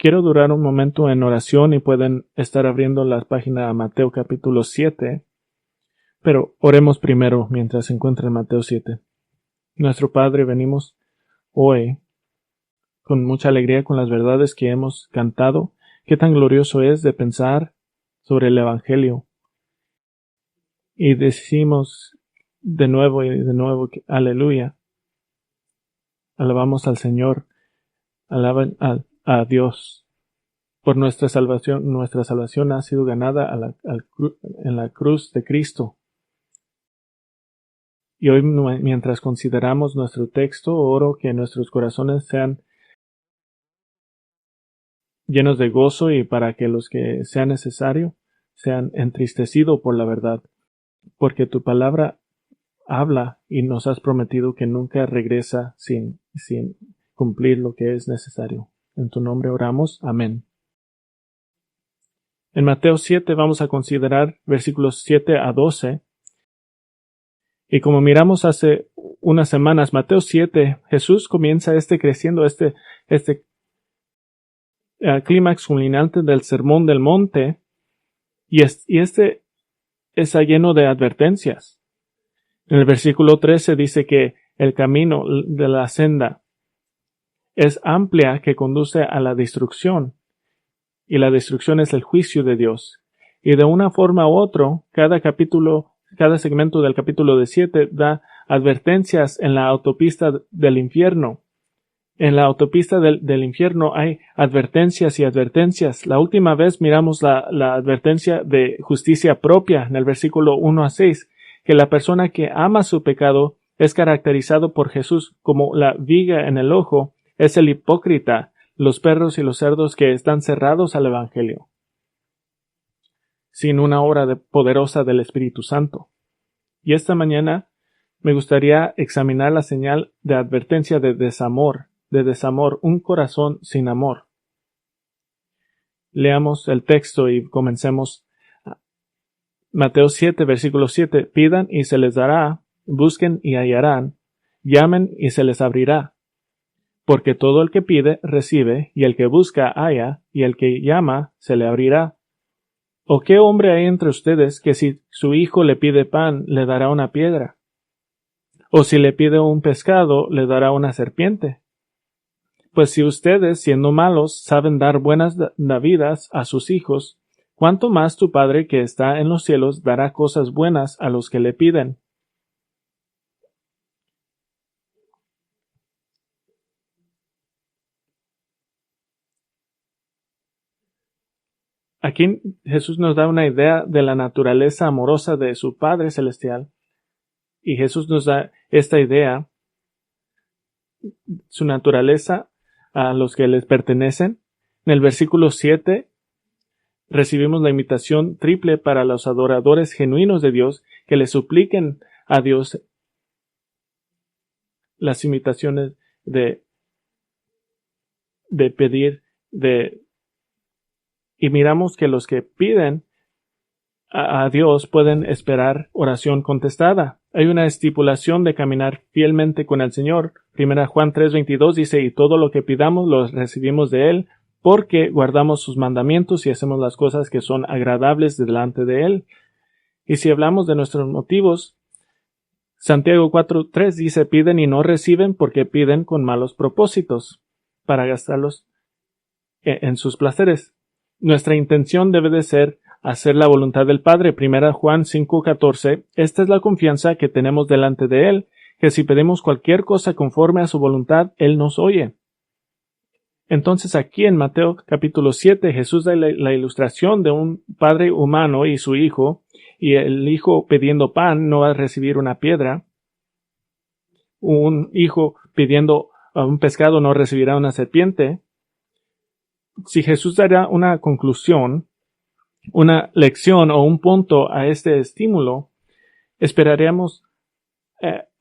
Quiero durar un momento en oración y pueden estar abriendo la página de Mateo capítulo 7, pero oremos primero mientras se encuentra en Mateo 7. Nuestro Padre, venimos hoy con mucha alegría con las verdades que hemos cantado. Qué tan glorioso es de pensar sobre el Evangelio. Y decimos de nuevo y de nuevo que aleluya. Alabamos al Señor. Alaban a Dios por nuestra salvación. Nuestra salvación ha sido ganada en la cruz de Cristo. Y hoy, mientras consideramos nuestro texto, oro que nuestros corazones sean llenos de gozo y para que los que sea necesario sean entristecidos por la verdad, porque tu palabra habla y nos has prometido que nunca regresa sin cumplir lo que es necesario. En tu nombre oramos. Amén. En Mateo 7 vamos a considerar versículos 7 a 12. Y como miramos hace unas semanas, Mateo 7, Jesús comienza creciendo, clímax culminante del Sermón del Monte, y está lleno de advertencias. En el versículo 13 dice que el camino de la senda es amplia que conduce a la destrucción, y la destrucción es el juicio de Dios. Y de una forma u otra, cada segmento del capítulo 7 da advertencias en la autopista del infierno. En la autopista del infierno hay advertencias y advertencias. La última vez miramos la advertencia de justicia propia en el versículo 1 a 6, que la persona que ama su pecado es caracterizado por Jesús como la viga en el ojo, es el hipócrita, los perros y los cerdos que están cerrados al Evangelio, sin una obra poderosa del Espíritu Santo. Y esta mañana me gustaría examinar la señal de advertencia de desamor, un corazón sin amor. Leamos el texto y comencemos. Mateo 7, versículo 7. Pidan y se les dará, busquen y hallarán, llamen y se les abrirá. Porque todo el que pide, recibe, y el que busca, halla, y el que llama, se le abrirá. ¿O qué hombre hay entre ustedes que si su hijo le pide pan, le dará una piedra? ¿O si le pide un pescado, le dará una serpiente? Pues si ustedes, siendo malos, saben dar buenas davidas a sus hijos, ¿cuánto más tu Padre que está en los cielos dará cosas buenas a los que le piden? Aquí Jesús nos da una idea de la naturaleza amorosa de su Padre Celestial. Y Jesús nos da esta idea, su naturaleza a los que les pertenecen. En el versículo 7 recibimos la invitación triple para los adoradores genuinos de Dios que le supliquen a Dios las invitaciones de pedir, y miramos que los que piden a Dios pueden esperar oración contestada. Hay una estipulación de caminar fielmente con el Señor. 1 Juan 3:22 dice, y todo lo que pidamos lo recibimos de Él, porque guardamos sus mandamientos y hacemos las cosas que son agradables delante de Él. Y si hablamos de nuestros motivos, Santiago 4:3 dice, piden y no reciben porque piden con malos propósitos, para gastarlos en sus placeres. Nuestra intención debe de ser hacer la voluntad del Padre. 1 Juan 5:14. Esta es la confianza que tenemos delante de Él, que si pedimos cualquier cosa conforme a su voluntad, Él nos oye. Entonces aquí en Mateo capítulo 7 Jesús da la ilustración de un padre humano y su hijo, y el hijo pidiendo pan no va a recibir una piedra. Un hijo pidiendo un pescado no recibirá una serpiente. Si Jesús dará una conclusión, una lección o un punto a este estímulo, esperaríamos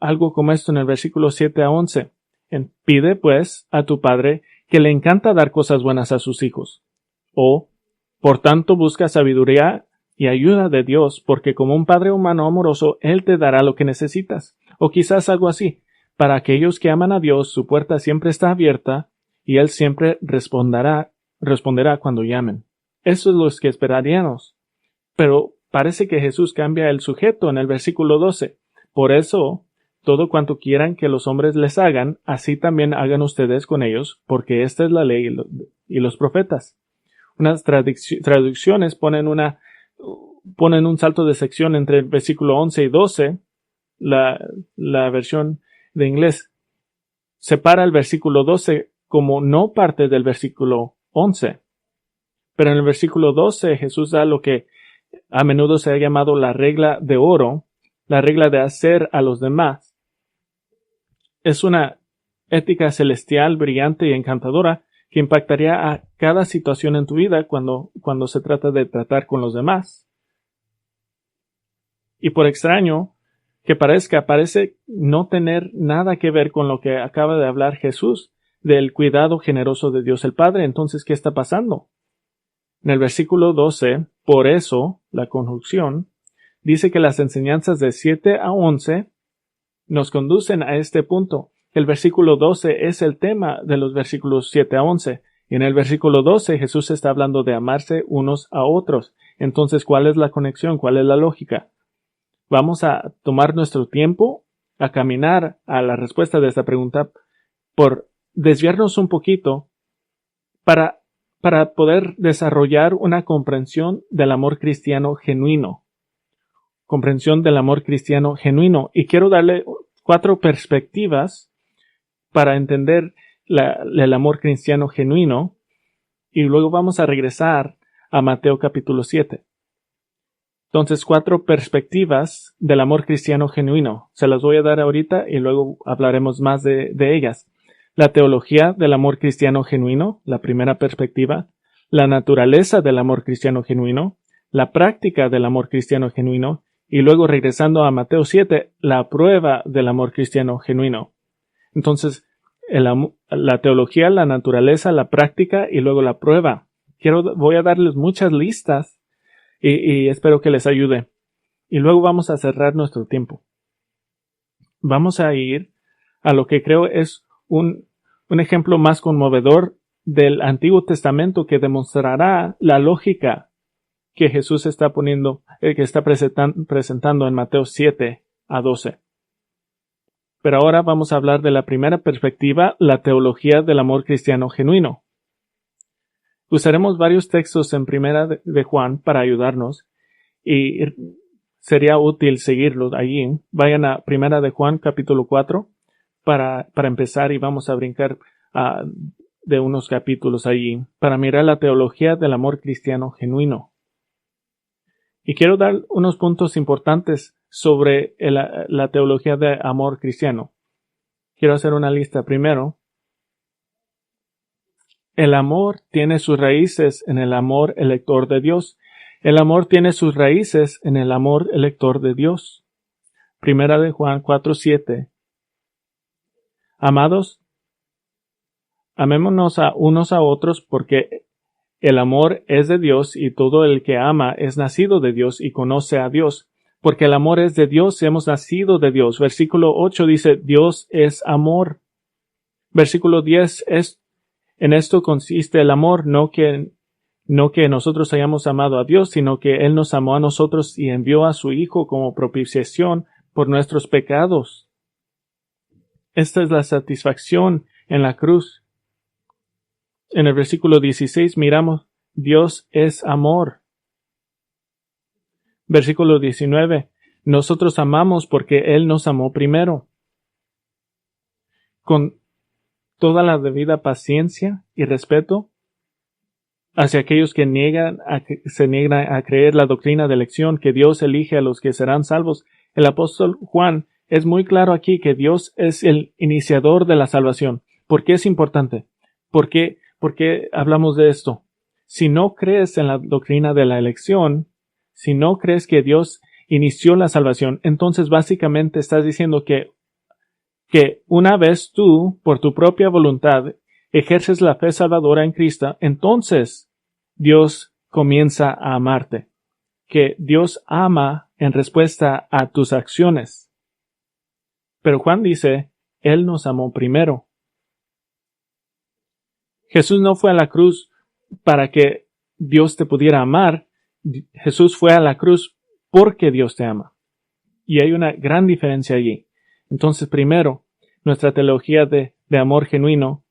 algo como esto en el versículo 7 a 11. Pide pues a tu Padre que le encanta dar cosas buenas a sus hijos. O, por tanto, busca sabiduría y ayuda de Dios, porque como un Padre humano amoroso, Él te dará lo que necesitas. O quizás algo así. Para aquellos que aman a Dios, su puerta siempre está abierta y Él siempre responderá responderá cuando llamen. Eso es lo que esperaríamos. Pero parece que Jesús cambia el sujeto en el versículo 12. Por eso, todo cuanto quieran que los hombres les hagan, así también hagan ustedes con ellos, porque esta es la ley y los profetas. Unas traducciones ponen un salto de sección entre el versículo 11 y 12. La versión de inglés separa el versículo 12 como no parte del versículo 11. Pero en el versículo 12 Jesús da lo que a menudo se ha llamado la regla de oro, la regla de hacer a los demás. Es una ética celestial, brillante y encantadora que impactaría a cada situación en tu vida cuando se trata de tratar con los demás. Y por extraño que parezca, parece no tener nada que ver con lo que acaba de hablar Jesús, del cuidado generoso de Dios el Padre. Entonces, ¿qué está pasando? En el versículo 12, por eso, la conjunción, dice que las enseñanzas de 7 a 11 nos conducen a este punto. El versículo 12 es el tema de los versículos 7 a 11. Y en el versículo 12 Jesús está hablando de amarse unos a otros. Entonces, ¿cuál es la conexión? ¿Cuál es la lógica? Vamos a tomar nuestro tiempo a caminar a la respuesta de esta pregunta por desviarnos un poquito para poder desarrollar una comprensión del amor cristiano genuino. Comprensión del amor cristiano genuino. Y quiero darle 4 perspectivas para entender el amor cristiano genuino, y luego vamos a regresar a Mateo capítulo 7. Entonces, 4 perspectivas del amor cristiano genuino. Se las voy a dar ahorita y luego hablaremos más de ellas. La teología del amor cristiano genuino, la primera perspectiva. La naturaleza del amor cristiano genuino. La práctica del amor cristiano genuino. Y luego, regresando a Mateo 7, la prueba del amor cristiano genuino. Entonces, la teología, la naturaleza, la práctica y luego la prueba. Voy a darles muchas listas y espero que les ayude. Y luego vamos a cerrar nuestro tiempo. Vamos a ir a lo que creo es un ejemplo más conmovedor del Antiguo Testamento que demostrará la lógica que Jesús está poniendo, que está presentando en Mateo 7 a 12. Pero ahora vamos a hablar de la primera perspectiva, la teología del amor cristiano genuino. Usaremos varios textos en Primera de Juan para ayudarnos y sería útil seguirlos allí. Vayan a Primera de Juan capítulo 4 para empezar y vamos a brincar de unos capítulos allí para mirar la teología del amor cristiano genuino. Y quiero dar unos puntos importantes sobre la teología de amor cristiano. Quiero hacer una lista primero. El amor tiene sus raíces en el amor elector de Dios. El amor tiene sus raíces en el amor elector de Dios. Primera de Juan 4:7. Amados, amémonos a unos a otros porque el amor es de Dios y todo el que ama es nacido de Dios y conoce a Dios. Porque el amor es de Dios, hemos nacido de Dios. Versículo 8 dice, Dios es amor. Versículo 10 en esto consiste el amor, no que nosotros hayamos amado a Dios, sino que Él nos amó a nosotros y envió a su Hijo como propiciación por nuestros pecados. Esta es la satisfacción en la cruz. En el versículo 16 miramos, Dios es amor. Versículo 19, nosotros amamos porque Él nos amó primero. Con toda la debida paciencia y respeto hacia aquellos que se niegan a creer la doctrina de elección, que Dios elige a los que serán salvos. El apóstol Juan es muy claro aquí que Dios es el iniciador de la salvación. ¿Por qué es importante? ¿Por qué hablamos de esto? Si no crees en la doctrina de la elección, si no crees que Dios inició la salvación, entonces básicamente estás diciendo que una vez tú, por tu propia voluntad, ejerces la fe salvadora en Cristo, entonces Dios comienza a amarte. Que Dios ama en respuesta a tus acciones. Pero Juan dice, Él nos amó primero. Jesús no fue a la cruz para que Dios te pudiera amar, Jesús fue a la cruz porque Dios te ama. Y hay una gran diferencia allí. Entonces, primero, nuestra teología de amor genuino,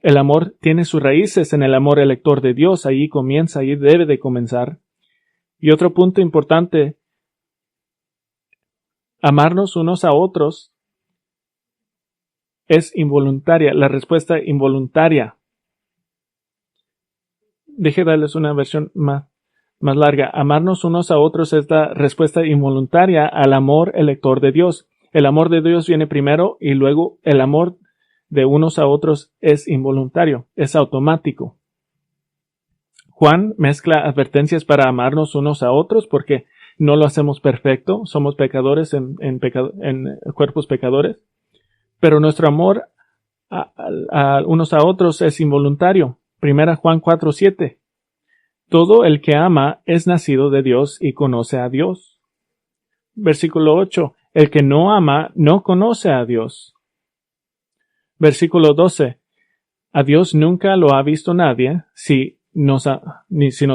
el amor tiene sus raíces en el amor elector de Dios. Allí comienza, allí debe de comenzar. Y otro punto importante, amarnos unos a otros es involuntaria, la respuesta involuntaria. Deje darles una versión más larga. Amarnos unos a otros es la respuesta involuntaria al amor elector de Dios. El amor de Dios viene primero y luego el amor de unos a otros es involuntario, es automático. Juan mezcla advertencias para amarnos unos a otros porque no lo hacemos perfecto, somos pecadores en cuerpos pecadores, pero nuestro amor a unos a otros es involuntario. Primera Juan 4:7. Todo el que ama es nacido de Dios y conoce a Dios. Versículo 8. El que no ama no conoce a Dios. Versículo 12. A Dios nunca lo ha visto nadie. Si nos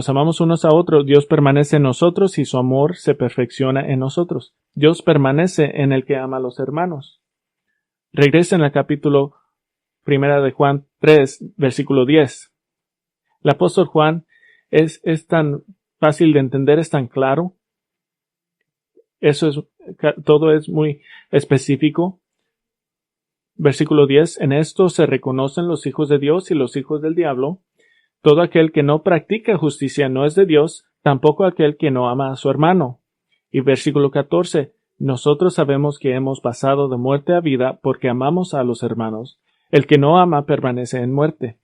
amamos unos a otros, Dios permanece en nosotros y su amor se perfecciona en nosotros. Dios permanece en el que ama a los hermanos. Regresen al capítulo 1 de Juan 3, versículo 10. El apóstol Juan es tan fácil de entender, es tan claro. Todo es muy específico. Versículo 10. En esto se reconocen los hijos de Dios y los hijos del diablo. Todo aquel que no practica justicia no es de Dios, tampoco aquel que no ama a su hermano. Y versículo 14. Nosotros sabemos que hemos pasado de muerte a vida porque amamos a los hermanos. El que no ama permanece en muerte.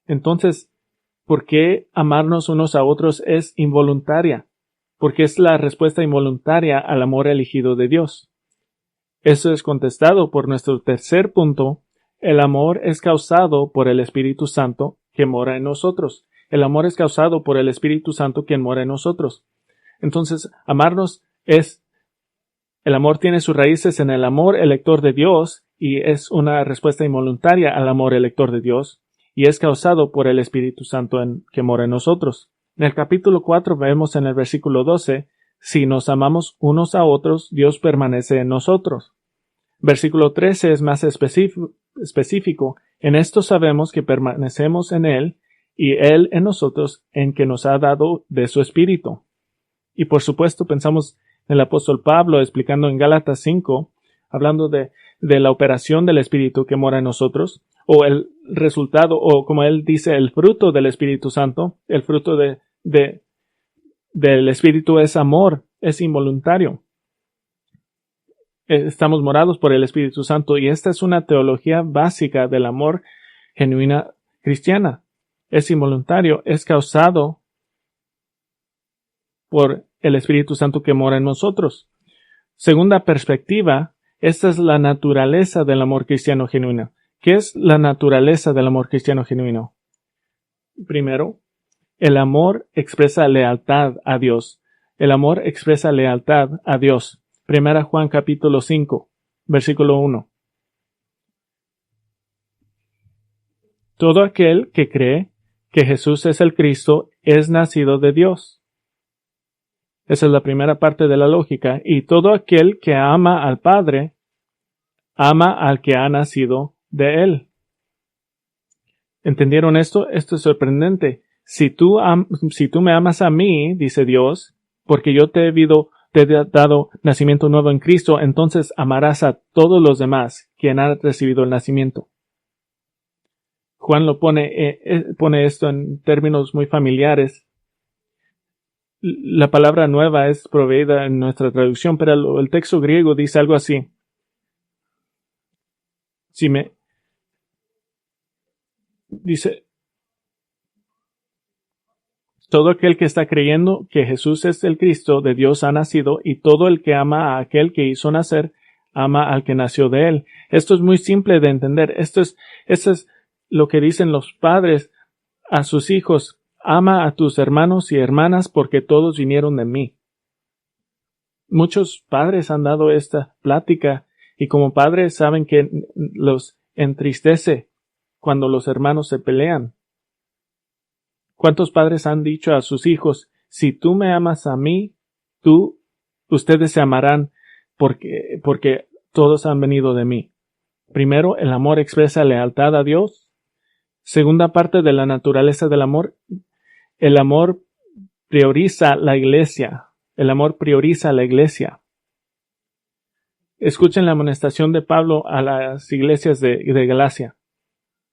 Entonces, ¿por qué amarnos unos a otros es involuntaria? Porque es la respuesta involuntaria al amor elegido de Dios. Eso es contestado por nuestro tercer punto. El amor es causado por el Espíritu Santo que mora en nosotros. El amor es causado por el Espíritu Santo quien mora en nosotros. Entonces, amarnos el amor tiene sus raíces en el amor elector de Dios y es una respuesta involuntaria al amor elector de Dios y es causado por el Espíritu Santo que mora en nosotros. En el capítulo 4 vemos en el versículo 12, si nos amamos unos a otros, Dios permanece en nosotros. Versículo 13 es más específico. En esto sabemos que permanecemos en Él y Él en nosotros, en que nos ha dado de su Espíritu. Y por supuesto pensamos en el apóstol Pablo explicando en Gálatas 5, hablando de la operación del Espíritu que mora en nosotros, o el resultado, o como él dice, el fruto del Espíritu Santo, el fruto del Espíritu es amor, es involuntario. Estamos morados por el Espíritu Santo y esta es una teología básica del amor genuina cristiana. Es involuntario, es causado por el Espíritu Santo que mora en nosotros. Segunda perspectiva, esta es la naturaleza del amor cristiano genuino. ¿Qué es la naturaleza del amor cristiano genuino? Primero, el amor expresa lealtad a Dios. El amor expresa lealtad a Dios. Primera Juan capítulo 5, versículo 1. Todo aquel que cree que Jesús es el Cristo es nacido de Dios. Esa es la primera parte de la lógica. Y todo aquel que ama al Padre, ama al que ha nacido de Él. ¿Entendieron esto? Esto es sorprendente. Si tú me amas a mí, dice Dios, porque yo te he dado nacimiento nuevo en Cristo, entonces amarás a todos los demás quien han recibido el nacimiento. Juan pone esto en términos muy familiares. La palabra nueva es proveída en nuestra traducción, pero el texto griego dice algo así. Dice, todo aquel que está creyendo que Jesús es el Cristo de Dios ha nacido, y todo el que ama a aquel que hizo nacer, ama al que nació de él. Esto es muy simple de entender. Esto es lo que dicen los padres a sus hijos. Ama a tus hermanos y hermanas porque todos vinieron de mí. Muchos padres han dado esta plática y como padres saben que los entristece cuando los hermanos se pelean. ¿Cuántos padres han dicho a sus hijos, si tú me amas a mí, ustedes se amarán porque todos han venido de mí? Primero, el amor expresa lealtad a Dios. Segunda parte de la naturaleza del amor, el amor prioriza la iglesia. El amor prioriza la iglesia. Escuchen la amonestación de Pablo a las iglesias de Galacia.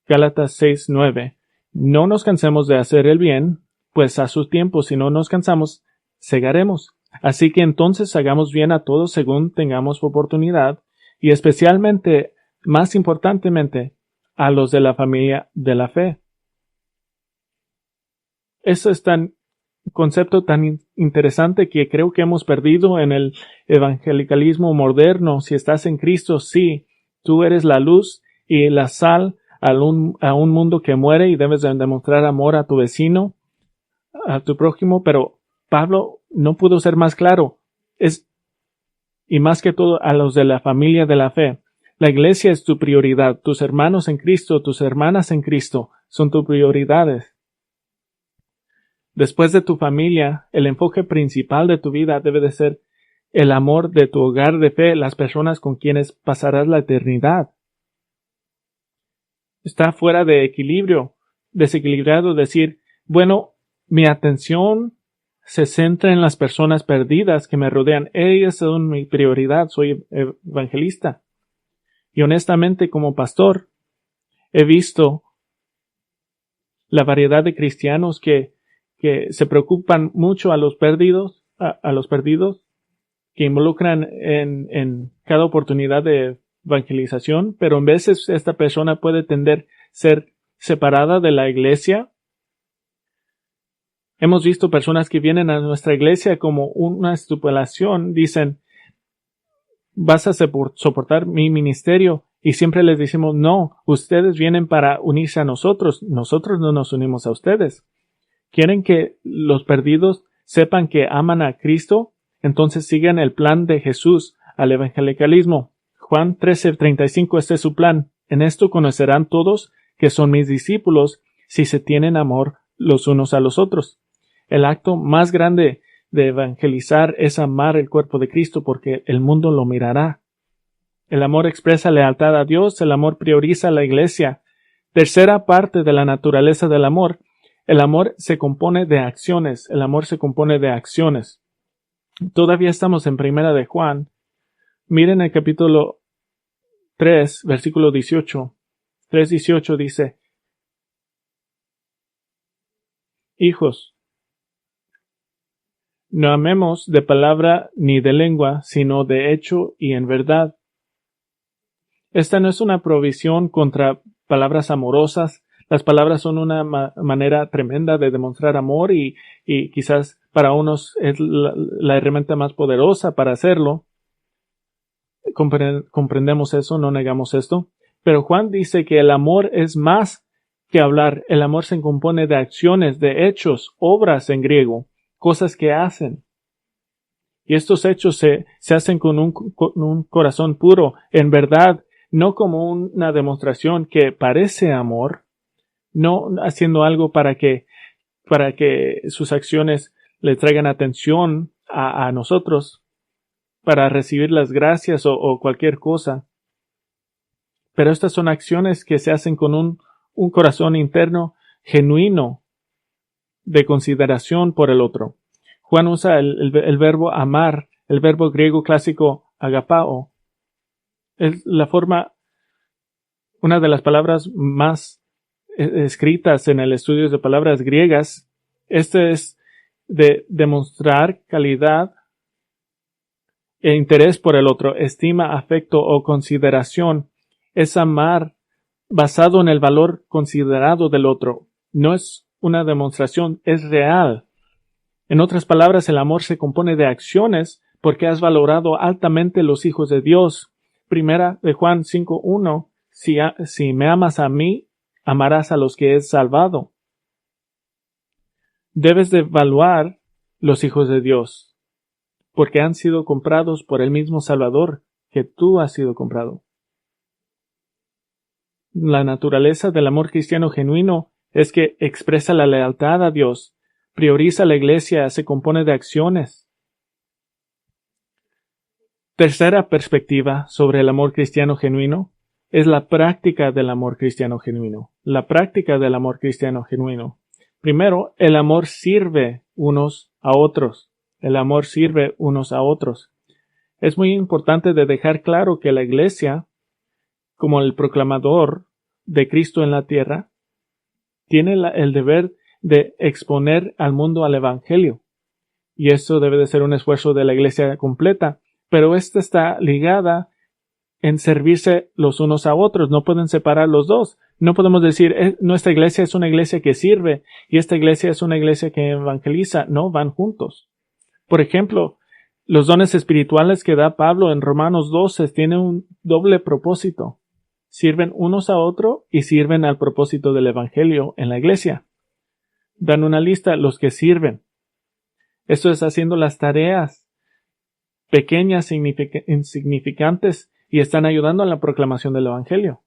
Gálatas 6:9. No nos cansemos de hacer el bien, pues a su tiempo, si no nos cansamos, segaremos. Así que entonces hagamos bien a todos según tengamos oportunidad, y especialmente, más importantemente, a los de la familia de la fe. Eso es concepto tan interesante que creo que hemos perdido en el evangelicalismo moderno. Si estás en Cristo, sí, tú eres la luz y la sal a un mundo que muere y debes de demostrar amor a tu vecino, a tu prójimo, pero Pablo no pudo ser más claro. Y más que todo a los de la familia de la fe. La iglesia es tu prioridad. Tus hermanos en Cristo, tus hermanas en Cristo son tus prioridades. Después de tu familia, el enfoque principal de tu vida debe de ser el amor de tu hogar de fe, las personas con quienes pasarás la eternidad. Está fuera de equilibrio, desequilibrado decir, bueno, mi atención se centra en las personas perdidas que me rodean. Ellas son mi prioridad, soy evangelista. Y honestamente, como pastor, he visto la variedad de cristianos que se preocupan mucho a los perdidos, que involucran en cada oportunidad de evangelización, pero en veces esta persona puede tender a ser separada de la iglesia. Hemos visto personas que vienen a nuestra iglesia como una estipulación, dicen, vas a soportar mi ministerio, y siempre les decimos, no, ustedes vienen para unirse a nosotros no nos unimos a ustedes. ¿Quieren que los perdidos sepan que aman a Cristo? Entonces sigan el plan de Jesús al evangelicalismo. Juan 13:35, este es su plan. En esto conocerán todos que son mis discípulos si se tienen amor los unos a los otros. El acto más grande de evangelizar es amar el cuerpo de Cristo porque el mundo lo mirará. El amor expresa lealtad a Dios, el amor prioriza a la iglesia. Tercera parte de la naturaleza del amor. El amor se compone de acciones. El amor se compone de acciones. Todavía estamos en Primera de Juan. Miren el capítulo 3, versículo 18. 3:18 dice, hijos, no amemos de palabra ni de lengua, sino de hecho y en verdad. Esta no es una provisión contra palabras amorosas. Las palabras son una manera tremenda de demostrar amor y quizás para unos es la herramienta más poderosa para hacerlo. Comprendemos eso, no negamos esto. Pero Juan dice que el amor es más que hablar. El amor se compone de acciones, de hechos, obras en griego, cosas que hacen. Y estos hechos se hacen con un corazón puro, en verdad, no como una demostración que parece amor, no haciendo algo para que sus acciones le traigan atención a nosotros, para recibir las gracias o cualquier cosa. Pero estas son acciones que se hacen con un corazón interno genuino de consideración por el otro. Juan usa el verbo amar, el verbo griego clásico agapao. Es la forma, una de las palabras más escritas en el estudio de palabras griegas. Este es de demostrar calidad e interés por el otro, estima, afecto o consideración. Es amar basado en el valor considerado del otro. No es una demostración, es real. En otras palabras, el amor se compone de acciones porque has valorado altamente los hijos de Dios. Primera de Juan 5:1, si me amas a mí, amarás a los que he salvado. Debes de evaluar los hijos de Dios, porque han sido comprados por el mismo Salvador que tú has sido comprado. La naturaleza del amor cristiano genuino es que expresa la lealtad a Dios, prioriza la iglesia, se compone de acciones. Tercera perspectiva sobre el amor cristiano genuino es la práctica del amor cristiano genuino. La práctica del amor cristiano genuino. Primero, el amor sirve unos a otros. El amor sirve unos a otros. Es muy importante de dejar claro que la iglesia, como el proclamador de Cristo en la tierra, tiene el deber de exponer al mundo al Evangelio. Y eso debe de ser un esfuerzo de la iglesia completa. Pero esta está ligada en servirse los unos a otros. No pueden separar los dos. No podemos decir, nuestra iglesia es una iglesia que sirve y esta iglesia es una iglesia que evangeliza. No, van juntos. Por ejemplo, los dones espirituales que da Pablo en Romanos 12 tienen un doble propósito. Sirven unos a otros y sirven al propósito del evangelio en la iglesia. Dan una lista los que sirven. Esto es haciendo las tareas pequeñas, insignificantes, y están ayudando a la proclamación del Evangelio.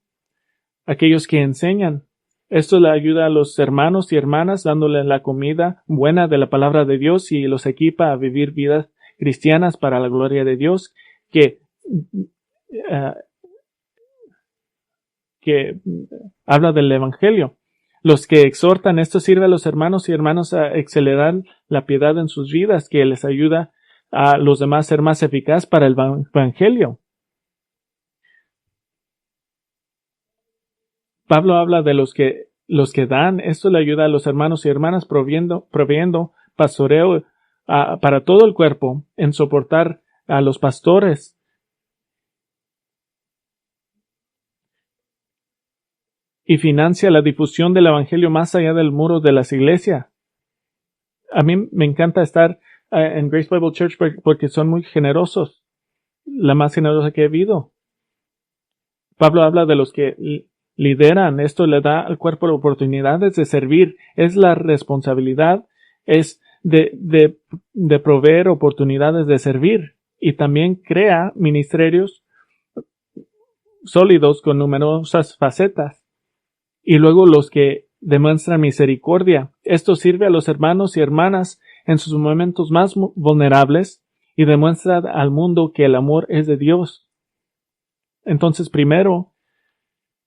Aquellos que enseñan, esto le ayuda a los hermanos y hermanas dándole la comida buena de la palabra de Dios y los equipa a vivir vidas cristianas para la gloria de Dios, que habla del Evangelio. Los que exhortan, esto sirve a los hermanos y hermanas a acelerar la piedad en sus vidas, que les ayuda a los demás ser más eficaz para el Evangelio. Pablo habla de los que dan, esto le ayuda a los hermanos y hermanas proveyendo pastoreo para todo el cuerpo, en soportar a los pastores. Y financia la difusión del Evangelio más allá del muro de las iglesias. A mí me encanta estar en Grace Bible Church porque son muy generosos, la más generosa que he habido. Pablo habla de los que lideran, esto le da al cuerpo oportunidades de servir, es la responsabilidad, es de proveer oportunidades de servir, y también crea ministerios sólidos con numerosas facetas. Y luego los que demuestran misericordia, esto sirve a los hermanos y hermanas en sus momentos más vulnerables y demuestra al mundo que el amor es de Dios. Entonces, primero,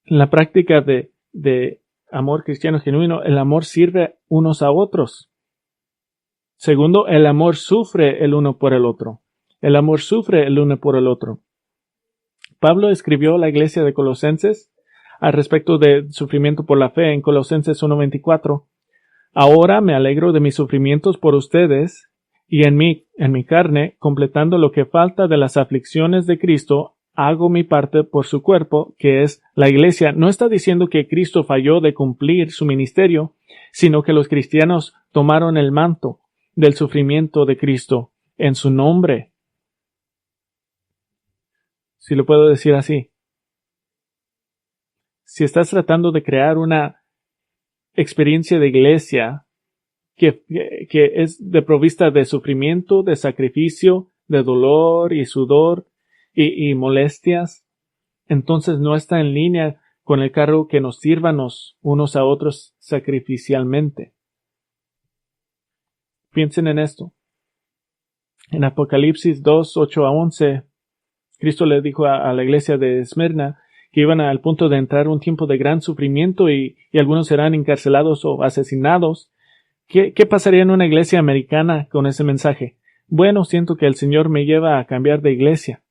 en la práctica de amor cristiano genuino, el amor sirve unos a otros. Segundo, el amor sufre el uno por el otro. El amor sufre el uno por el otro. Pablo escribió a la iglesia de Colosenses al respecto del sufrimiento por la fe en Colosenses 1:24. Ahora me alegro de mis sufrimientos por ustedes y en mi carne, completando lo que falta de las aflicciones de Cristo, hago mi parte por su cuerpo, que es la iglesia. No está diciendo que Cristo falló de cumplir su ministerio, sino que los cristianos tomaron el manto del sufrimiento de Cristo en su nombre. Si lo puedo decir así. Si estás tratando de crear una experiencia de iglesia que es provista de sufrimiento, de sacrificio, de dolor y sudor y molestias, entonces no está en línea con el cargo que nos sírvanos unos a otros sacrificialmente. Piensen en esto. En Apocalipsis 2:8-11, Cristo le dijo a la iglesia de Esmirna que iban al punto de entrar un tiempo de gran sufrimiento y algunos serán encarcelados o asesinados. ¿Qué pasaría en una iglesia americana con ese mensaje? Bueno, siento que el Señor me lleva a cambiar de iglesia.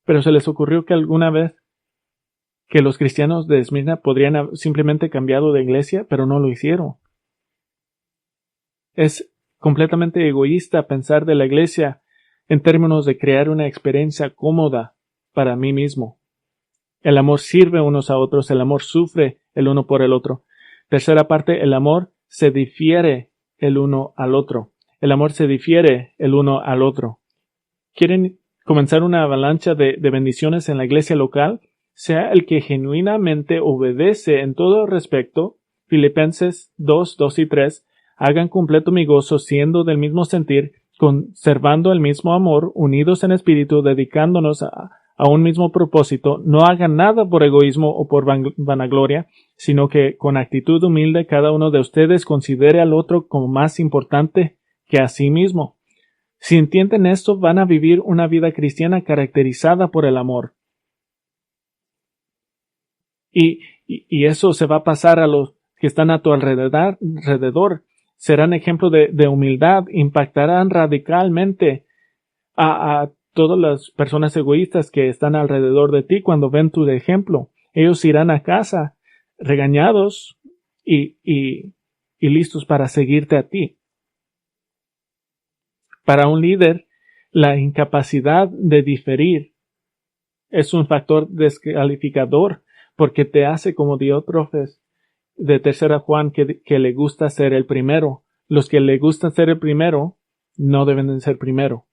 Pero se les ocurrió que alguna vez que los cristianos de Esmirna podrían haber simplemente cambiado de iglesia, pero no lo hicieron. Es completamente egoísta pensar de la iglesia en términos de crear una experiencia cómoda para mí mismo. El amor sirve unos a otros, el amor sufre el uno por el otro. Tercera parte, el amor se difiere el uno al otro. El amor se difiere el uno al otro. ¿Quieren comenzar una avalancha de bendiciones en la iglesia local? Sea el que genuinamente obedece en todo respecto. Filipenses 2:2-3. Hagan completo mi gozo siendo del mismo sentir, conservando el mismo amor, unidos en espíritu, dedicándonos a a un mismo propósito, no haga nada por egoísmo o por vanagloria, sino que con actitud humilde cada uno de ustedes considere al otro como más importante que a sí mismo. Si entienden esto, van a vivir una vida cristiana caracterizada por el amor. Y eso se va a pasar a los que están a tu alrededor. Serán ejemplo de humildad, impactarán radicalmente a todas las personas egoístas que están alrededor de ti cuando ven tu ejemplo. Ellos irán a casa regañados y listos para seguirte a ti. Para un líder, la incapacidad de diferir es un factor descalificador porque te hace como Diótrefes de Tercera Juan que le gusta ser el primero. Los que le gusta ser el primero no deben de ser primero.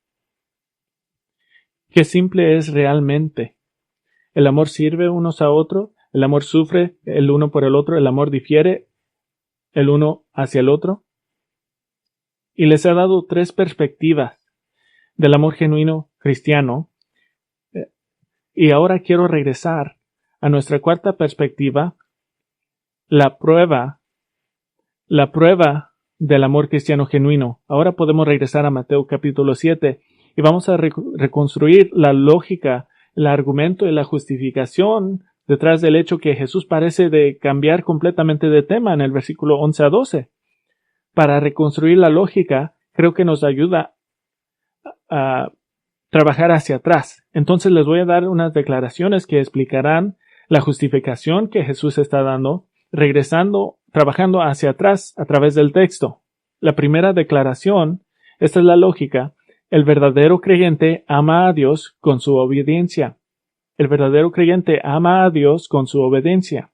Qué simple es realmente. El amor sirve unos a otros, el amor sufre el uno por el otro, el amor difiere el uno hacia el otro. Y les he dado 3 perspectivas del amor genuino cristiano. Y ahora quiero regresar a nuestra 4ª perspectiva, la prueba del amor cristiano genuino. Ahora podemos regresar a Mateo capítulo 7 y vamos a reconstruir la lógica, el argumento y la justificación detrás del hecho que Jesús parece de cambiar completamente de tema en el versículo 11 a 12. Para reconstruir la lógica, creo que nos ayuda a trabajar hacia atrás. Entonces les voy a dar unas declaraciones que explicarán la justificación que Jesús está dando, trabajando hacia atrás a través del texto. La primera declaración, esta es la lógica, el verdadero creyente ama a Dios con su obediencia. El verdadero creyente ama a Dios con su obediencia.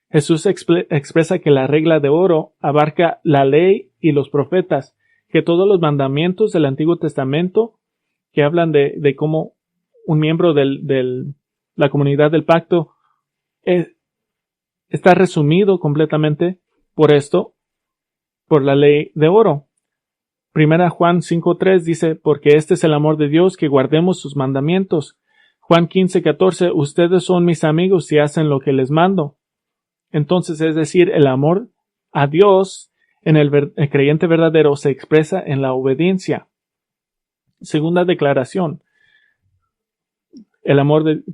Jesús expresa que la regla de oro abarca la ley y los profetas, que todos los mandamientos del Antiguo Testamento que hablan de cómo un miembro de la comunidad del pacto está resumido completamente por la ley de oro. Primera Juan 5:3 dice, porque este es el amor de Dios, que guardemos sus mandamientos. Juan 15:14, ustedes son mis amigos si hacen lo que les mando. Entonces, es decir, el amor a Dios en el creyente verdadero se expresa en la obediencia. Segunda declaración.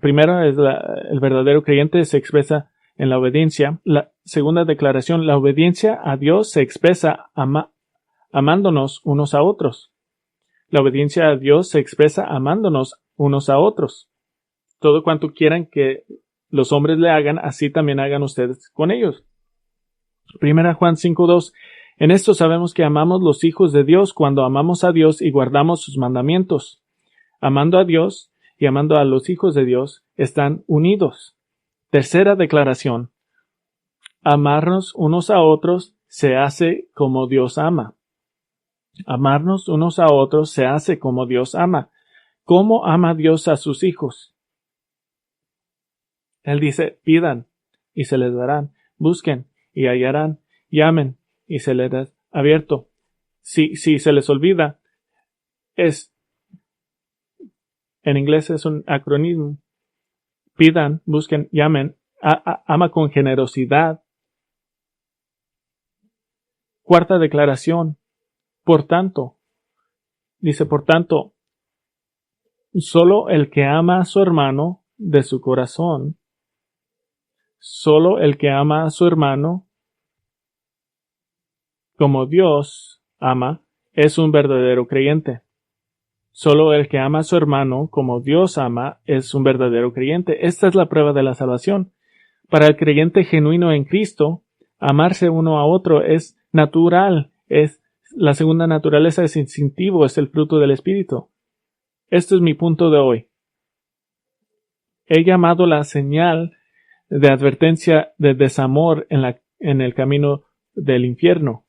Primero es el verdadero creyente se expresa en la obediencia. La segunda declaración, la obediencia a Dios se expresa amándonos unos a otros. La obediencia a Dios se expresa amándonos unos a otros. Todo cuanto quieran que los hombres le hagan, así también hagan ustedes con ellos. Primera Juan 5:2. En esto sabemos que amamos los hijos de Dios cuando amamos a Dios y guardamos sus mandamientos. Amando a Dios y amando a los hijos de Dios están unidos. Tercera declaración. Amarnos unos a otros se hace como Dios ama. Amarnos unos a otros se hace como Dios ama. ¿Cómo ama Dios a sus hijos? Él dice, pidan y se les darán, busquen y hallarán, llamen y se les dará abierto. Si se les olvida, en inglés es un acronismo. Pidan, busquen, llamen, ama con generosidad. Cuarta declaración. Por tanto, solo el que ama a su hermano de su corazón, solo el que ama a su hermano como Dios ama, es un verdadero creyente. Solo el que ama a su hermano como Dios ama es un verdadero creyente. Esta es la prueba de la salvación. Para el creyente genuino en Cristo, amarse uno a otro es natural, la segunda naturaleza, es instintivo, es el fruto del Espíritu. Este es mi punto de hoy. He llamado la señal de advertencia de desamor en el camino del infierno.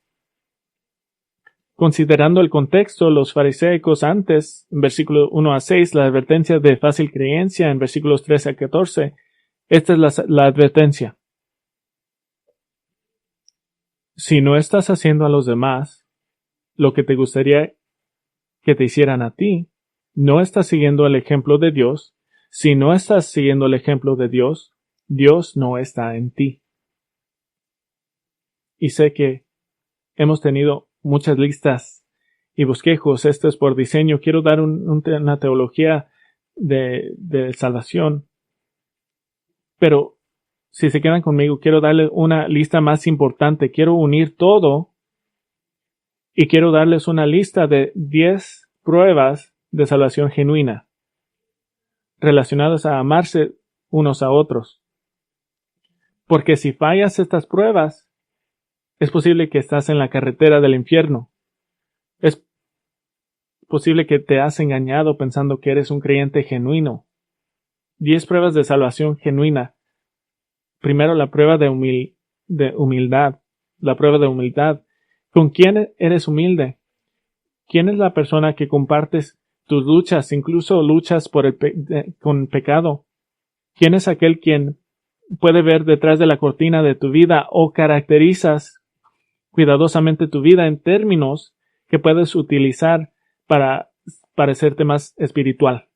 Considerando el contexto, los fariseos antes, en versículos 1 a 6, la advertencia de fácil creencia en versículos 13 a 14, esta es la advertencia. Si no estás haciendo a los demás lo que te gustaría que te hicieran a ti, no estás siguiendo el ejemplo de Dios. Si no estás siguiendo el ejemplo de Dios, Dios no está en ti. Y sé que hemos tenido muchas listas y bosquejos. Esto es por diseño. Quiero dar una teología de salvación. Pero si se quedan conmigo, quiero darles una lista más importante. Quiero unir todo y quiero darles una lista de 10 pruebas de salvación genuina relacionadas a amarse unos a otros. Porque si fallas estas pruebas, es posible que estás en la carretera del infierno. Es posible que te has engañado pensando que eres un creyente genuino. 10 pruebas de salvación genuina. Primero, la prueba de humildad. La prueba de humildad. ¿Con quién eres humilde? ¿Quién es la persona que compartes tus luchas, incluso luchas con pecado? ¿Quién es aquel quien puede ver detrás de la cortina de tu vida o caracterizas cuidadosamente tu vida en términos que puedes utilizar para parecerte más espiritual?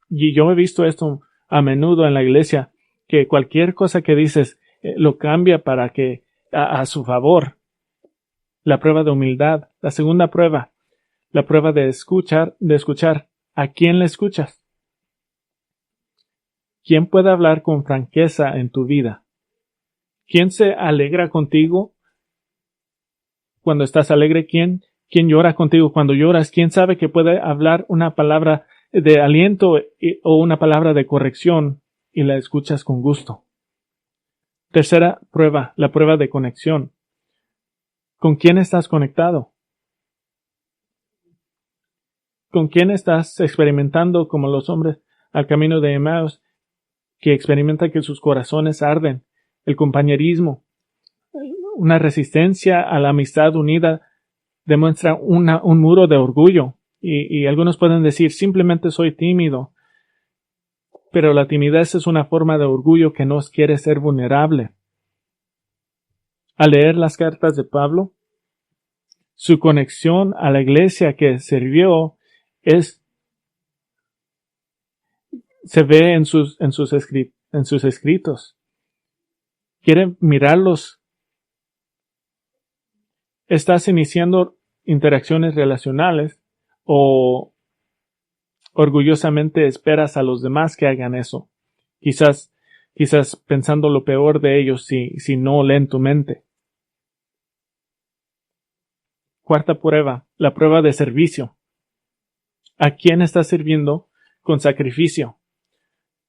Y yo he visto esto a menudo en la iglesia, que cualquier cosa que dices lo cambia para que a su favor. La prueba de humildad. La segunda prueba, la prueba de escuchar. ¿A quién le escuchas? ¿Quién puede hablar con franqueza en tu vida? ¿Quién se alegra contigo cuando estás alegre? ¿Quién llora contigo cuando lloras? ¿Quién sabe que puede hablar una palabra de aliento o una palabra de corrección y la escuchas con gusto? Tercera prueba, la prueba de conexión. ¿Con quién estás conectado? ¿Con quién estás experimentando como los hombres al camino de Emmaus, que experimentan que sus corazones arden? El compañerismo, una resistencia a la amistad unida demuestra un muro de orgullo. Y algunos pueden decir, simplemente soy tímido. Pero la timidez es una forma de orgullo que no quiere ser vulnerable. Al leer las cartas de Pablo, su conexión a la iglesia que sirvió se ve en sus escritos. Quiere mirarlos. Estás iniciando interacciones relacionales o orgullosamente esperas a los demás que hagan eso. Quizás pensando lo peor de ellos si no leen tu mente. Cuarta prueba, la prueba de servicio. ¿A quién estás sirviendo con sacrificio?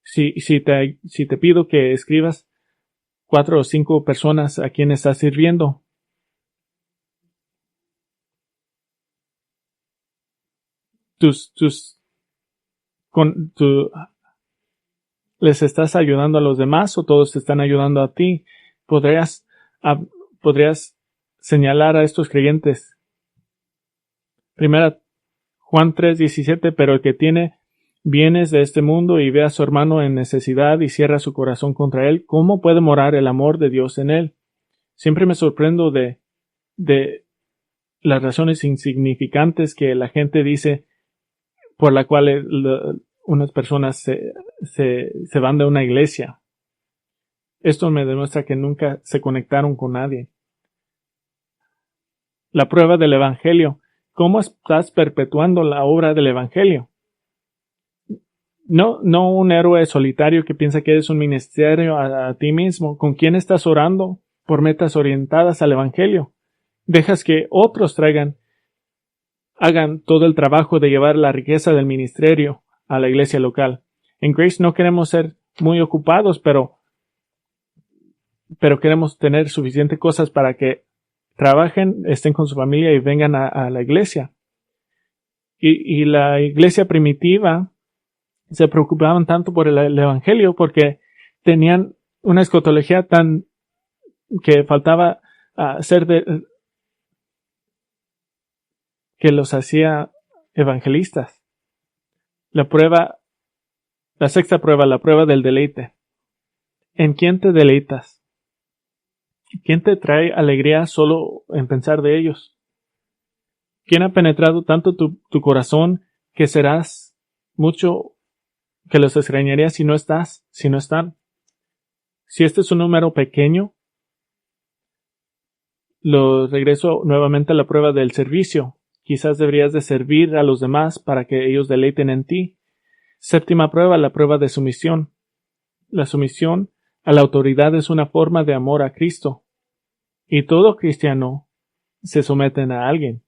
Si te pido que escribas 4 o 5 personas a quien estás sirviendo, ¿les estás ayudando a los demás o todos te están ayudando a ti? Podrías señalar a estos creyentes. Primera Juan 3:17, pero el que tiene bienes de este mundo y ve a su hermano en necesidad y cierra su corazón contra él, ¿cómo puede morar el amor de Dios en él? Siempre me sorprendo de las razones insignificantes que la gente dice por la cual unas personas se van de una iglesia. Esto me demuestra que nunca se conectaron con nadie. La prueba del Evangelio. ¿Cómo estás perpetuando la obra del Evangelio? No un héroe solitario que piensa que eres un ministerio a ti mismo. ¿Con quién estás orando por metas orientadas al Evangelio? Dejas que otros hagan todo el trabajo de llevar la riqueza del ministerio a la iglesia local. En Grace no queremos ser muy ocupados, pero queremos tener suficiente cosas para que trabajen, estén con su familia y vengan a la iglesia. Y la iglesia primitiva se preocupaban tanto por el Evangelio porque tenían una escatología tan que faltaba que los hacía evangelistas. La sexta prueba, la prueba del deleite. ¿En quién te deleitas? ¿Quién te trae alegría solo en pensar de ellos? ¿Quién ha penetrado tanto tu corazón que serás mucho, que los extrañarías si no están. Si este es un número pequeño, lo regreso nuevamente a la prueba del servicio. Quizás deberías de servir a los demás para que ellos deleiten en ti. Séptima prueba, la prueba de sumisión. La sumisión a la autoridad es una forma de amor a Cristo. Y todo cristiano se someten a alguien.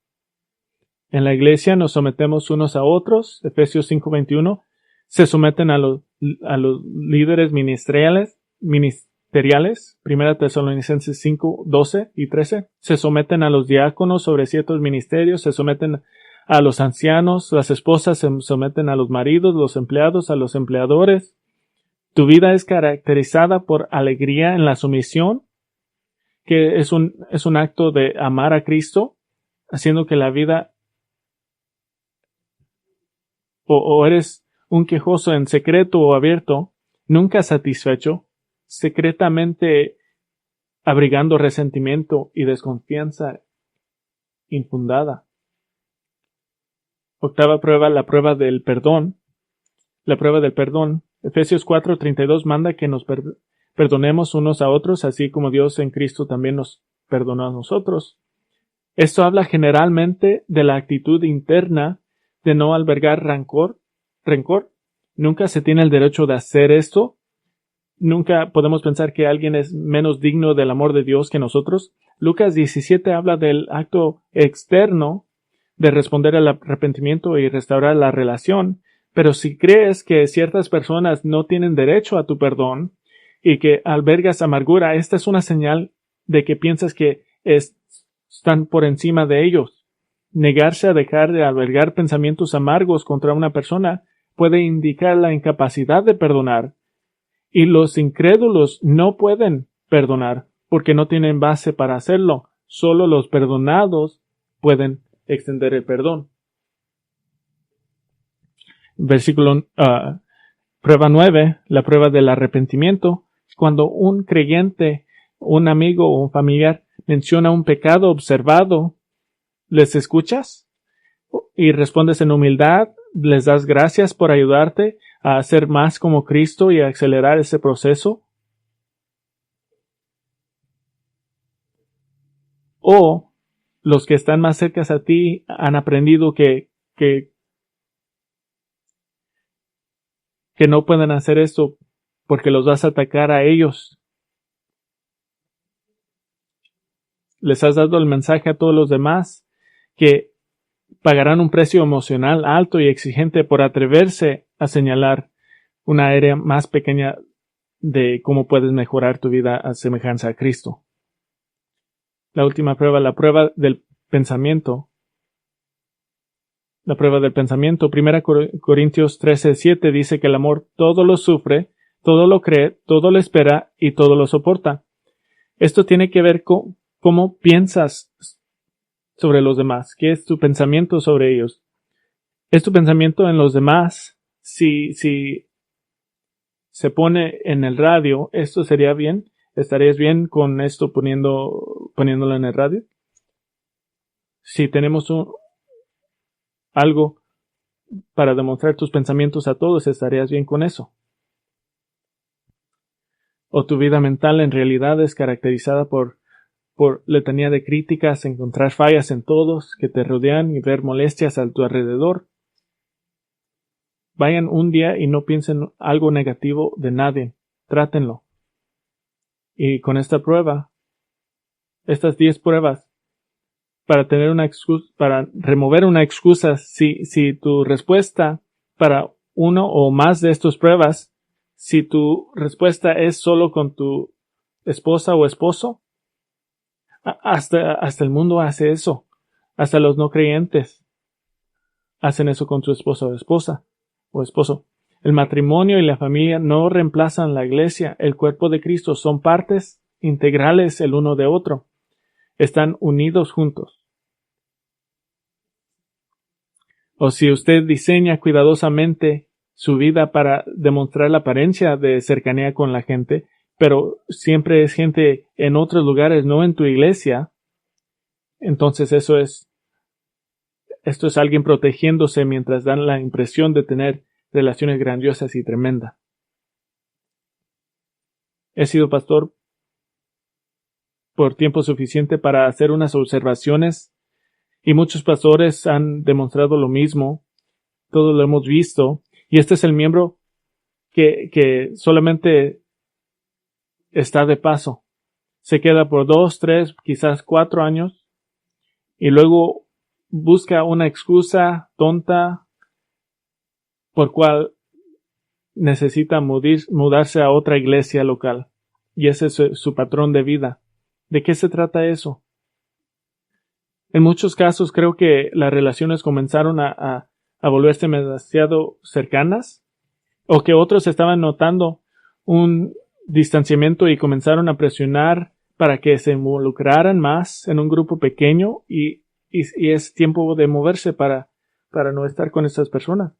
En la iglesia nos sometemos unos a otros, Efesios 5:21, se someten a los líderes ministeriales, 1 Tesalonicenses 5:12 y 13, se someten a los diáconos sobre ciertos ministerios, se someten a los ancianos, las esposas se someten a los maridos, los empleados a los empleadores. Tu vida es caracterizada por alegría en la sumisión, que es un acto de amar a Cristo, haciendo que la vida o eres un quejoso en secreto o abierto, nunca satisfecho, secretamente abrigando resentimiento y desconfianza infundada. Octava prueba, la prueba del perdón. La prueba del perdón. Efesios 4:32 manda que nos perdonemos unos a otros, así como Dios en Cristo también nos perdonó a nosotros. Esto habla generalmente de la actitud interna de no albergar rencor. Nunca se tiene el derecho de hacer esto. Nunca podemos pensar que alguien es menos digno del amor de Dios que nosotros. Lucas 17 habla del acto externo de responder al arrepentimiento y restaurar la relación. Pero si crees que ciertas personas no tienen derecho a tu perdón y que albergas amargura, esta es una señal de que piensas que están por encima de ellos. Negarse a dejar de albergar pensamientos amargos contra una persona puede indicar la incapacidad de perdonar. Y los incrédulos no pueden perdonar porque no tienen base para hacerlo. Solo los perdonados pueden extender el perdón. Versículo prueba 9, la prueba del arrepentimiento. Cuando un creyente, un amigo o un familiar menciona un pecado observado, ¿les escuchas? Y respondes en humildad, les das gracias por ayudarte a ser más como Cristo y a acelerar ese proceso. O los que están más cerca a ti han aprendido que no pueden hacer esto porque los vas a atacar a ellos. Les has dado el mensaje a todos los demás que pagarán un precio emocional alto y exigente por atreverse a señalar una área más pequeña de cómo puedes mejorar tu vida a semejanza a Cristo. La última prueba, la prueba del pensamiento. La prueba del pensamiento. 1 Corintios 13:7 dice que el amor todo lo sufre, todo lo cree, todo lo espera y todo lo soporta. Esto tiene que ver con cómo piensas sobre los demás. ¿Qué es tu pensamiento sobre ellos? ¿Es tu pensamiento en los demás? Si se pone en el radio, ¿esto sería bien? ¿Estarías bien con esto poniéndolo en el radio? Si tenemos algo para demostrar tus pensamientos a todos, ¿estarías bien con eso? ¿O tu vida mental en realidad es caracterizada por letanía de críticas, encontrar fallas en todos que te rodean y ver molestias a tu alrededor? Vayan un día y no piensen algo negativo de nadie. Trátenlo. Y con esta prueba, estas 10 pruebas, para tener una excusa, para remover una excusa, si tu respuesta para uno o más de estas pruebas, si tu respuesta es solo con tu esposa o esposo, hasta el mundo hace eso. Hasta los no creyentes hacen eso con su esposa o esposa o esposo. El matrimonio y la familia no reemplazan la iglesia. El cuerpo de Cristo son partes integrales el uno de otro. Están unidos juntos. O si usted diseña cuidadosamente su vida para demostrar la apariencia de cercanía con la gente, pero siempre es gente en otros lugares, no en tu iglesia, entonces eso es esto es alguien protegiéndose mientras dan la impresión de tener relaciones grandiosas y tremendas. He sido pastor por tiempo suficiente para hacer unas observaciones y muchos pastores han demostrado lo mismo. Todos lo hemos visto. Y este es el miembro que solamente está de paso. Se queda por 2, 3, quizás 4 años y luego busca una excusa tonta por cual necesita mudarse a otra iglesia local. Y ese es su patrón de vida. ¿De qué se trata eso? En muchos casos creo que las relaciones comenzaron a volverse demasiado cercanas, o que otros estaban notando un distanciamiento y comenzaron a presionar para que se involucraran más en un grupo pequeño y es tiempo de moverse para no estar con estas personas.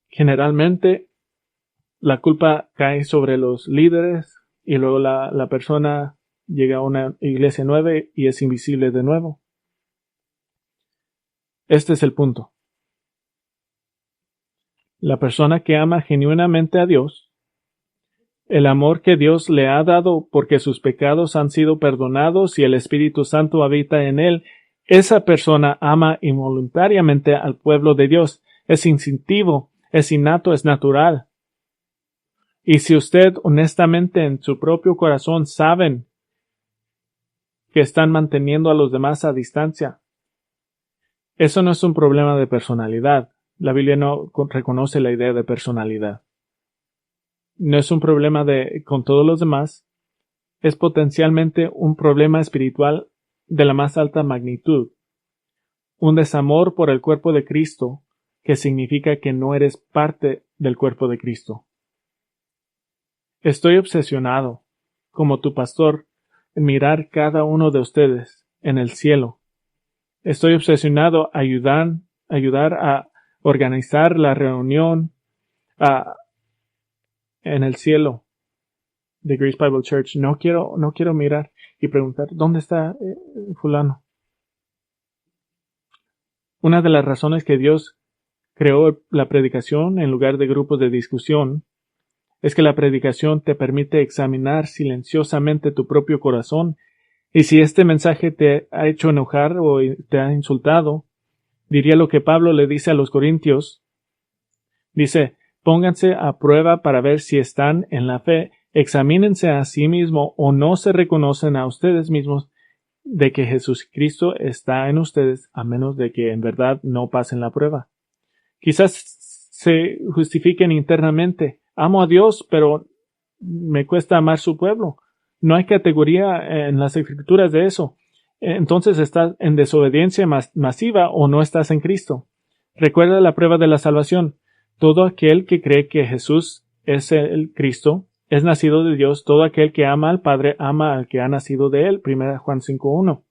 Generalmente la culpa cae sobre los líderes y luego la persona llega a una iglesia nueva y es invisible de nuevo. Este es el punto. La persona que ama genuinamente a Dios, el amor que Dios le ha dado porque sus pecados han sido perdonados y el Espíritu Santo habita en él, esa persona ama involuntariamente al pueblo de Dios. Es instintivo, es innato, es natural. Y si usted honestamente en su propio corazón saben que están manteniendo a los demás a distancia, eso no es un problema de personalidad. La Biblia no reconoce la idea de personalidad. No es un problema con todos los demás. Es potencialmente un problema espiritual de la más alta magnitud. Un desamor por el cuerpo de Cristo, que significa que no eres parte del cuerpo de Cristo. Estoy obsesionado, como tu pastor, en mirar cada uno de ustedes en el cielo. Estoy obsesionado a ayudar a organizar la reunión en el cielo de Grace Bible Church. No quiero mirar y preguntar, ¿dónde está fulano? Una de las razones que Dios creó la predicación en lugar de grupos de discusión es que la predicación te permite examinar silenciosamente tu propio corazón, y si este mensaje te ha hecho enojar o te ha insultado, diría lo que Pablo le dice a los Corintios. Dice, pónganse a prueba para ver si están en la fe, examínense a sí mismos o no se reconocen a ustedes mismos de que Jesucristo está en ustedes, a menos de que en verdad no pasen la prueba. Quizás se justifiquen internamente. Amo a Dios, pero me cuesta amar su pueblo. No hay categoría en las escrituras de eso. Entonces estás en desobediencia masiva o no estás en Cristo. Recuerda la prueba de la salvación. Todo aquel que cree que Jesús es el Cristo es nacido de Dios. Todo aquel que ama al Padre ama al que ha nacido de él. 1 Juan 5:1.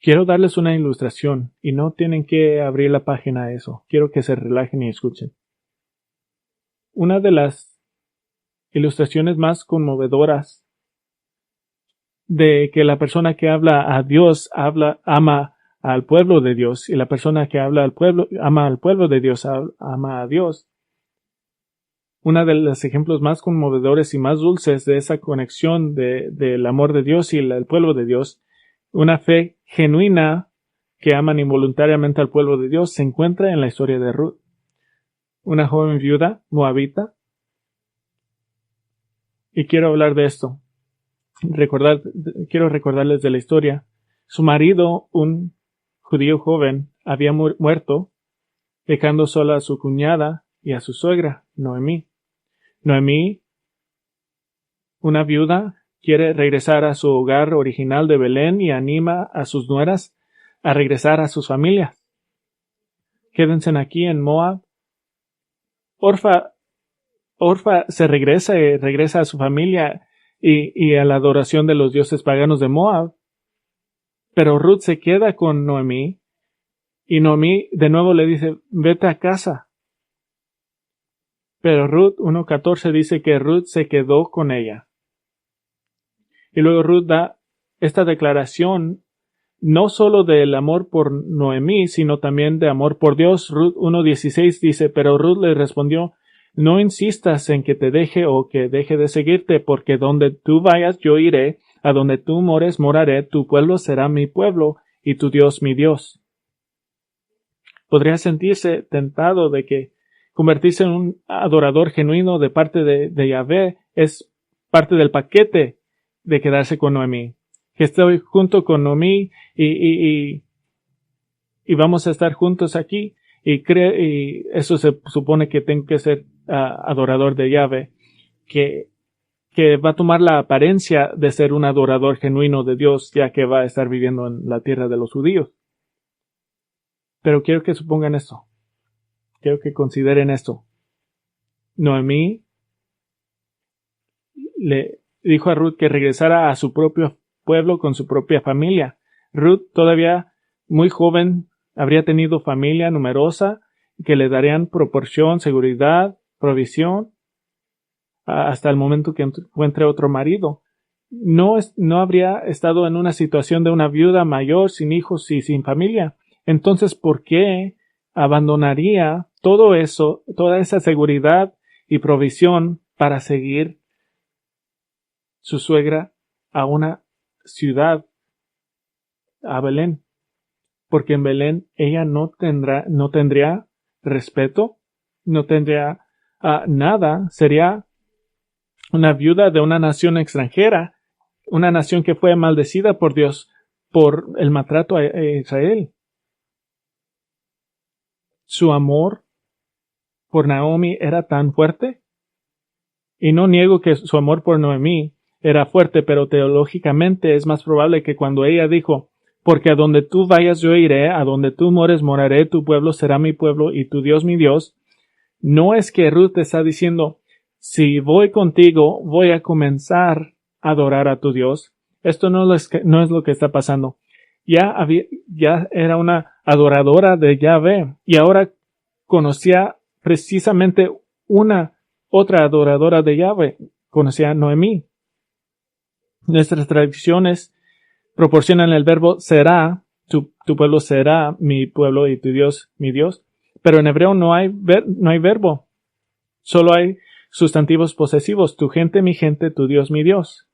Quiero darles una ilustración y no tienen que abrir la página a eso. Quiero que se relajen y escuchen. Una de las ilustraciones más conmovedoras de que la persona que habla a Dios ama al pueblo de Dios y la persona que habla al pueblo ama al pueblo de Dios, ama a Dios. Uno de los ejemplos más conmovedores y más dulces de esa conexión del amor de Dios y el pueblo de Dios, una fe genuina que aman involuntariamente al pueblo de Dios, se encuentra en la historia de Ruth, una joven viuda moabita. Y quiero hablar de esto. Quiero recordarles de la historia. Su marido, un judío joven, había muerto, dejando sola a su cuñada y a su suegra, Noemí. Noemí, una viuda, quiere regresar a su hogar original de Belén y anima a sus nueras a regresar a sus familias. Quédense aquí en Moab. Orfa se regresa a su familia y a la adoración de los dioses paganos de Moab. Pero Ruth se queda con Noemí y Noemí de nuevo le dice, vete a casa. Pero Ruth 1:14 dice que Ruth se quedó con ella. Y luego Ruth da esta declaración no solo del amor por Noemí, sino también de amor por Dios. Ruth 1:16 dice, pero Ruth le respondió, no insistas en que te deje o que deje de seguirte, porque donde tú vayas yo iré, a donde tú mores moraré, tu pueblo será mi pueblo y tu Dios mi Dios. Podría sentirse tentado de que convertirse en un adorador genuino de parte de Yahvé es parte del paquete de quedarse con Noemí. Que estoy junto con Noemí y vamos a estar juntos aquí y eso se supone que tengo que ser adorador de Yahvé, que va a tomar la apariencia de ser un adorador genuino de Dios, ya que va a estar viviendo en la tierra de los judíos. Pero quiero que supongan esto. Quiero que consideren esto. Noemí le dijo a Ruth que regresara a su propio pueblo con su propia familia. Ruth, todavía muy joven, habría tenido familia numerosa que le darían proporción, seguridad, provisión hasta el momento que encuentre otro marido. No habría estado en una situación de una viuda mayor, sin hijos y sin familia. Entonces, ¿por qué abandonaría todo eso, toda esa seguridad y provisión para seguir su suegra a una ciudad, a Belén? Porque en Belén ella no tendría respeto, no tendría nada, sería una viuda de una nación extranjera, una nación que fue maldecida por Dios por el maltrato a Israel. Su amor por Naomi era tan fuerte, y no niego que su amor por Noemí era fuerte, pero teológicamente es más probable que cuando ella dijo, porque a donde tú vayas yo iré, a donde tú mores moraré, tu pueblo será mi pueblo y tu Dios mi Dios, no es que Ruth está diciendo, si voy contigo, voy a comenzar a adorar a tu Dios. Esto no es lo que está pasando. Ya era una adoradora de Yahvé y ahora conocía precisamente una otra adoradora de Yahvé, conocía a Noemí. Nuestras tradiciones proporcionan el verbo será, tu pueblo será mi pueblo y tu Dios mi Dios, pero en hebreo no hay verbo, solo hay sustantivos posesivos, tu gente mi gente, tu Dios mi Dios.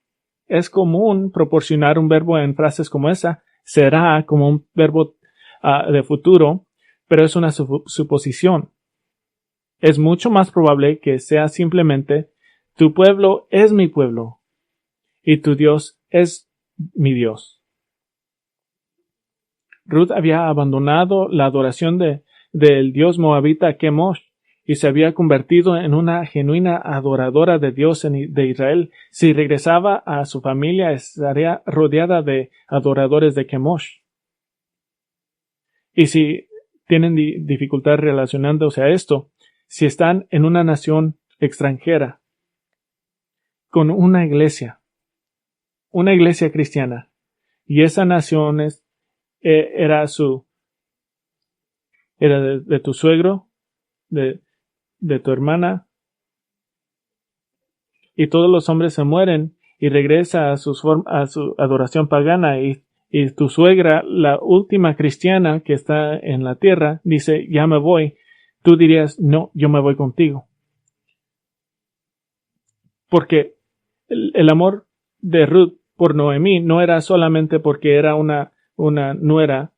Es común proporcionar un verbo en frases como esa, será como un verbo de futuro, pero es una suposición. Es mucho más probable que sea simplemente tu pueblo es mi pueblo y tu Dios es mi Dios. Ruth había abandonado la adoración del dios moabita Kemosh y se había convertido en una genuina adoradora de Dios de Israel. Si regresaba a su familia, estaría rodeada de adoradores de Kemosh. Y si tienen dificultad relacionándose a esto, si están en una nación extranjera, con una iglesia cristiana, y esa nación era de tu suegro, de tu hermana, y todos los hombres se mueren y regresa a su adoración pagana y tu suegra, la última cristiana que está en la tierra, dice, ya me voy, tú dirías, no, yo me voy contigo. Porque el amor de Ruth por Noemí no era solamente porque era una nuera,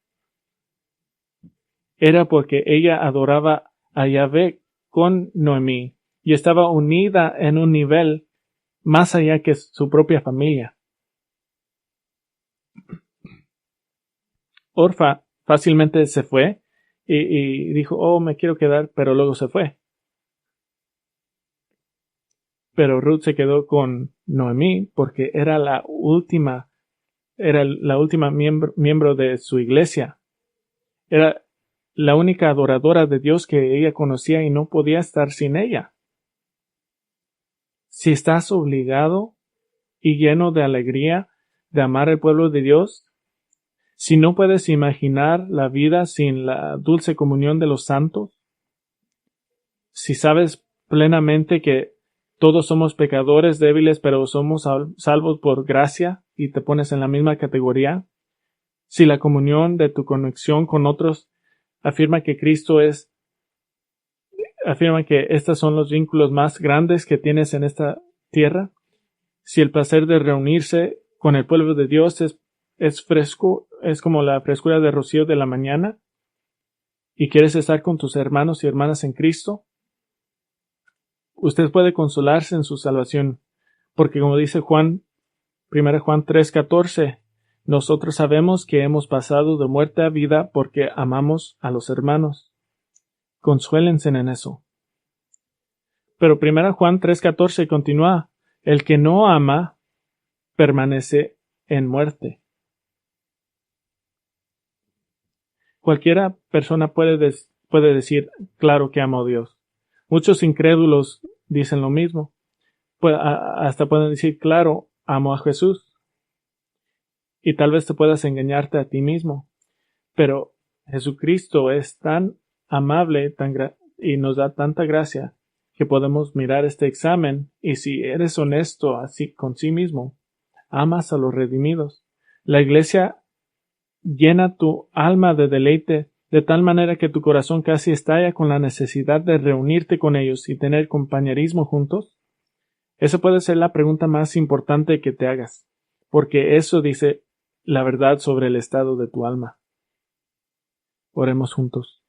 era porque ella adoraba a Yahvé con Noemí y estaba unida en un nivel más allá que su propia familia. Orfa fácilmente se fue y dijo, oh, me quiero quedar, pero luego se fue. Pero Ruth se quedó con Noemí porque era la última miembro de su iglesia. Era la única adoradora de Dios que ella conocía y no podía estar sin ella. Si estás obligado y lleno de alegría de amar al pueblo de Dios, si no puedes imaginar la vida sin la dulce comunión de los santos, si sabes plenamente que Todos somos pecadores débiles, pero somos salvos por gracia y te pones en la misma categoría. Si la comunión de tu conexión con otros afirma que afirma que estos son los vínculos más grandes que tienes en esta tierra, si el placer de reunirse con el pueblo de Dios es fresco, es como la frescura de rocío de la mañana, y quieres estar con tus hermanos y hermanas en Cristo, usted puede consolarse en su salvación, porque como dice Juan, 1 Juan 3:14, nosotros sabemos que hemos pasado de muerte a vida porque amamos a los hermanos. Consuélense en eso. Pero 1 Juan 3:14 continúa, el que no ama permanece en muerte. Cualquiera persona puede decir, claro que amo a Dios. Muchos incrédulos dicen lo mismo. Hasta pueden decir, claro, amo a Jesús. Y tal vez te puedas engañarte a ti mismo. Pero Jesucristo es tan amable y nos da tanta gracia que podemos mirar este examen y si eres honesto así con sí mismo, amas a los redimidos. La iglesia llena tu alma de deleite de tal manera que tu corazón casi estalla con la necesidad de reunirte con ellos y tener compañerismo juntos. Esa puede ser la pregunta más importante que te hagas, porque eso dice la verdad sobre el estado de tu alma. Oremos juntos.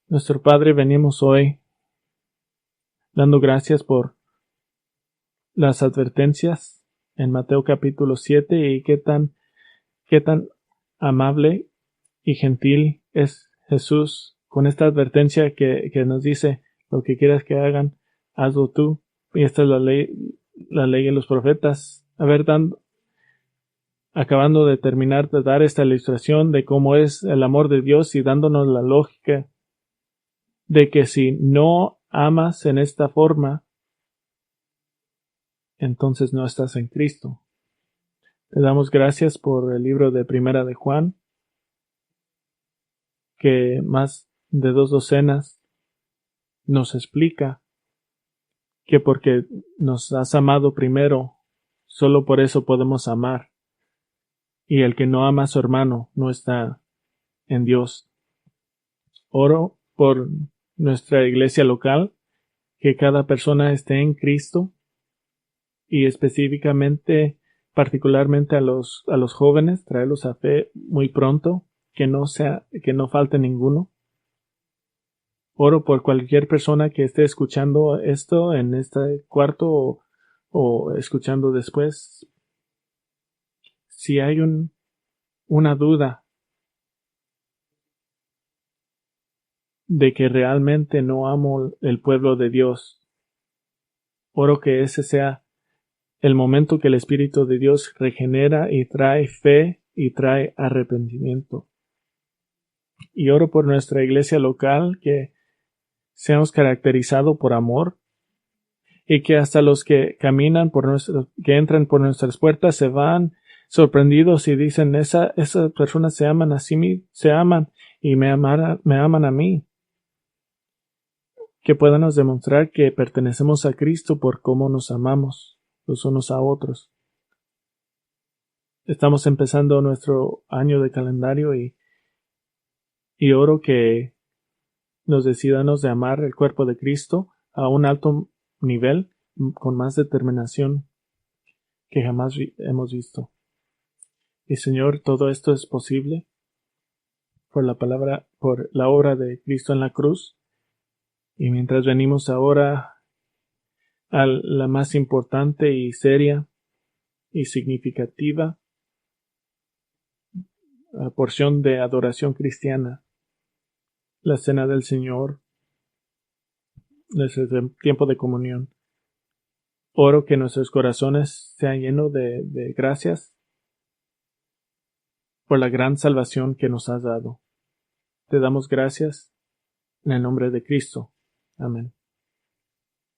Nuestro Padre, venimos hoy dando gracias por las advertencias en Mateo capítulo 7 y qué tan amable y gentil es Jesús con esta advertencia que nos dice lo que quieras que hagan, hazlo tú. Y esta es la ley de los profetas. Acabando de terminar de dar esta ilustración de cómo es el amor de Dios y dándonos la lógica de que si no amas en esta forma, entonces no estás en Cristo. Te damos gracias por el libro de Primera de Juan, que más de 2 docenas nos explica que porque nos has amado primero, solo por eso podemos amar. Y el que no ama a su hermano no está en Dios. Oro por nuestra iglesia local, que cada persona esté en Cristo y específicamente, particularmente a los jóvenes, traerlos a fe muy pronto, que no falte ninguno. Oro por cualquier persona que esté escuchando esto en este cuarto o escuchando después. Si hay una duda de que realmente no amo el pueblo de Dios, oro que ese sea el momento que el Espíritu de Dios regenera y trae fe y trae arrepentimiento. Y oro por nuestra iglesia local, que seamos caracterizados por amor y que hasta los que caminan que entran por nuestras puertas se van sorprendidos y dicen, esas personas se aman se aman y me aman a mí. Que puedan nos demostrar que pertenecemos a Cristo por cómo nos amamos los unos a otros. Estamos empezando nuestro año de calendario y oro que nos decidamos de amar el cuerpo de Cristo a un alto nivel, con más determinación que jamás hemos visto. Y Señor, todo esto es posible por la obra de Cristo en la cruz. Y mientras venimos ahora a la más importante y seria y significativa porción de adoración cristiana, la cena del Señor, desde el tiempo de comunión. Oro que nuestros corazones sean llenos de gracias por la gran salvación que nos has dado. Te damos gracias en el nombre de Cristo. Amén.